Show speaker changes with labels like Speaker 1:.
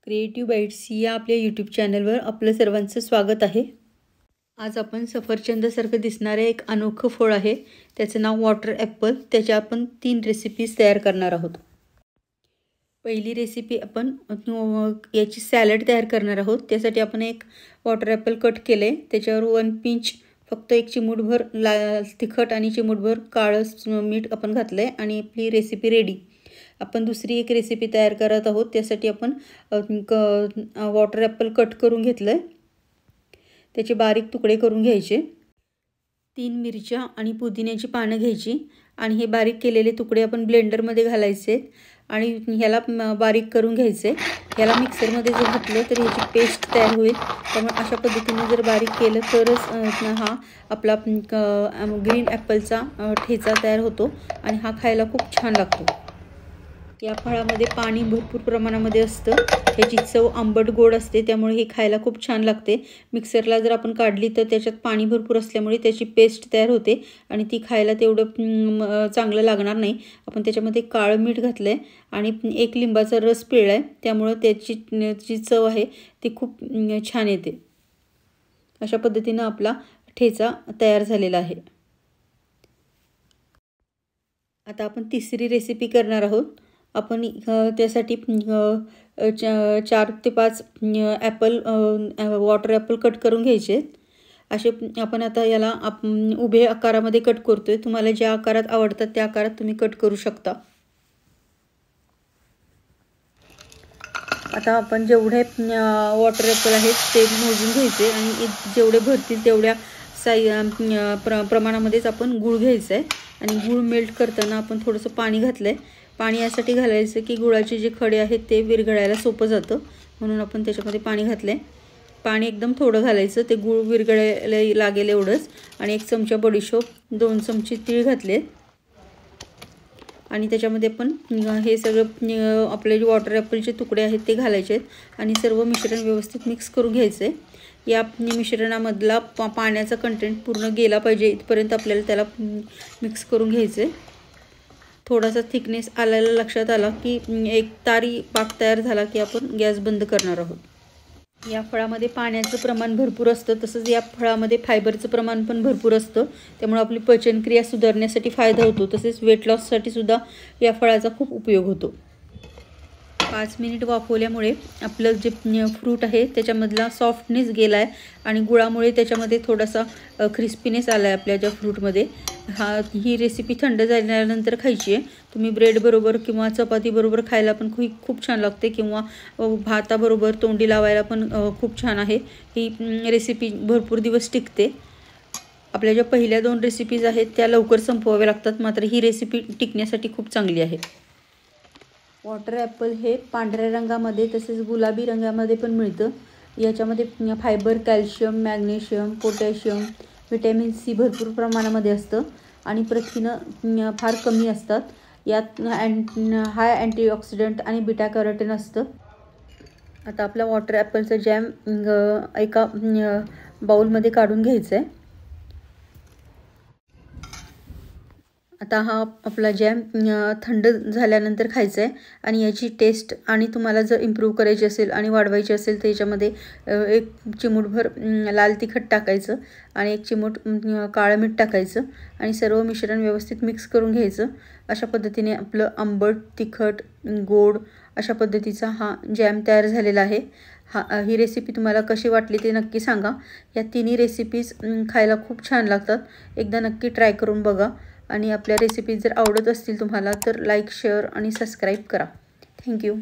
Speaker 1: Creative bites या आपल्या YouTube चॅनलवर आपलं सर्वांचं स्वागत आहे। आज आपण सफरचंदासारखं दिसणारे एक अनोखं फळ आहे, त्याचं नाव वॉटर ॲपल। त्याच्या आपण 3 रेसिपीज तयार करणार आहोत। पहिली रेसिपी आपण याची सॅलड तयार करणार आहोत। त्यासाठी आपण एक वॉटर ॲपल कट केले, त्याच्यावर 1 पिंच फक्त एक चिमूटभर लाल तिखट आणि चिमूटभर काळं मीठ आपण घातले आणि आपली रेसिपी रेडी। आपण दुसरी एक रेसिपी तयार करत आहोत। त्यासाठी आपण वॉटर ॲपल कट करून घेतलं, त्याचे बारीक तुकडे करून घ्यायचे। 3 मिरच्या आणि पुदिन्याची पानं घ्यायची आणि हे बारीक केलेले तुकडे आपण ब्लेंडरमध्ये घालायचे आणि ह्याला बारीक करून घ्यायचे। ह्याला मिक्सरमध्ये जर घातलं तर ह्याची पेस्ट तयार होईल। त्यामुळे अशा पद्धतीने जर बारीक केलं तरच हा आपला ग्रीन ॲपलचा ठेचा तयार होतो आणि हा खायला खूप छान लागतो। या फळामध्ये पाणी भरपूर प्रमाणामध्ये असतं, ह्याची चव आंबट गोड असते, त्यामुळे हे खायला खूप छान लागते। मिक्सरला जर आपण काढली तर त्याच्यात पाणी भरपूर असल्यामुळे त्याची पेस्ट तयार होते आणि ती खायला तेवढं चांगलं लागणार नाही। आपण त्याच्यामध्ये काळं मीठ घातलं आहे आणि 1 लिंबाचा रस पिळला आहे, त्यामुळे त्याची जी चव आहे ती खूप छान येते। अशा पद्धतीनं आपला ठेचा तयार झालेला आहे। आता आपण तिसरी रेसिपी करणार आहोत। आपण त्यासाठी 4 ते 5 ॲपल वॉटर ॲपल कट करून घ्यायचे। असे आपण आता याला उभे आकारामध्ये कट करतोय। तुम्हाला ज्या आकारात आवडतात त्या आकारात तुम्ही कट करू शकता। आता आपण जेवढे वॉटर ॲपल आहेत ते मोजून घ्यायचे आणि जेवढे भरतील तेवढ्या प्रमाणामध्येच आपण गूळ घ्यायचा आहे आणि गूळ मेल्ट करताना आपण थोडंसं पाणी घातलं आहे। पाणी यासाठी घालायचं की गुळाचे जे खडे आहेत ते विरघळायला सोपं जातं, म्हणून आपण त्याच्यामध्ये पाणी घातलं आहे। पाणी एकदम थोडं घालायचं, ते गूळ विरघळायला लागेल एवढंच। आणि 1 चमचा बडीशोप, 2 चमचे तीळ घातले आणि त्याच्यामध्ये आपण हे सगळं आपले जे वॉटर ॲपलचे तुकडे आहेत ते घालायचे आहेत आणि सर्व मिश्रण व्यवस्थित मिक्स करून घ्यायचं आहे। या मिश्रणामधला पाण्याचा कंटेंट पूर्ण गेला पाहिजे इथपर्यंत आपल्याला त्याला मिक्स करून घ्यायचं आहे। थोडासा थिकनेस आलेला लक्षात आला की एक तारी पाक तयार झाला की आपण गॅस बंद करणार आहोत। या फळामध्ये पाण्याचं प्रमाण भरपूर असतं, तसंच या फळामध्ये फायबरचं प्रमाण पण भरपूर असतं, त्यामुळे आपली पचनक्रिया सुधारण्यासाठी फायदा होतो। तसेच वेट लॉससाठी सुद्धा या फळाचा खूप उपयोग होतो। 5 मिनिट वाफवल्यामुळे आपलं जे फ्रूट आहे त्याच्यामधला सॉफ्टनेस गेला आहे आणि गुळामुळे त्याच्यामध्ये थोडासा क्रिस्पीनेस आला आहे आपल्या ज्या फ्रूटमध्ये। ही रेसिपी थंड झाल्यानंतर खायची आहे। तुम्ही ब्रेडबरोबर किंवा चपातीबरोबर खायला पण खूप छान लागते किंवा भाताबरोबर तोंडी लावायला पण खूप छान आहे। ही रेसिपी भरपूर दिवस टिकते। आपल्या ज्या पहिल्या 2 रेसिपीज आहेत त्या लवकर संपवाव्या लागतात, मात्र ही रेसिपी टिकण्यासाठी खूप चांगली आहे। वॉटर ॲपल हे पांढऱ्या रंगामध्ये तसेच गुलाबी रंगामध्ये पण मिळतं। याच्यामध्ये fibre, calcium, magnesium, potassium, vitamin C भरपूर प्रमाणामध्ये असतं आणि प्रथिनं फार कमी असतात। यात हाय अँटीऑक्सिडंट आणि बीटा कॅरोटीन असतं। आता आपला वॉटर ॲपलचा जॅम एका बाउलमध्ये काढून घ्यायचा आहे। आता हा आपला जॅम थंड झाल्यानंतर खायचा आहे आणि याची टेस्ट आणि तुम्हाला जर इम्प्रूव्ह करायची असेल आणि वाढवायची असेल तर याच्यामध्ये 1 चिमूटभर लाल तिखट टाकायचं आणि 1 चिमूट काळं मीठ टाकायचं आणि सर्व मिश्रण व्यवस्थित मिक्स करून घ्यायचं। अशा पद्धतीने आपलं आंबट, तिखट, गोड अशा पद्धतीचा हा जॅम तयार झालेला आहे। ही रेसिपी तुम्हाला कशी वाटली ते नक्की सांगा। या तिन्ही रेसिपीज खायला खूप छान लागतात, एकदा नक्की ट्राय करून बघा आणि आपल्या रेसिपीज जर आवडत असतील तुम्हाला तर लाईक, शेअर आणि सबस्क्राईब करा। थँक्यू।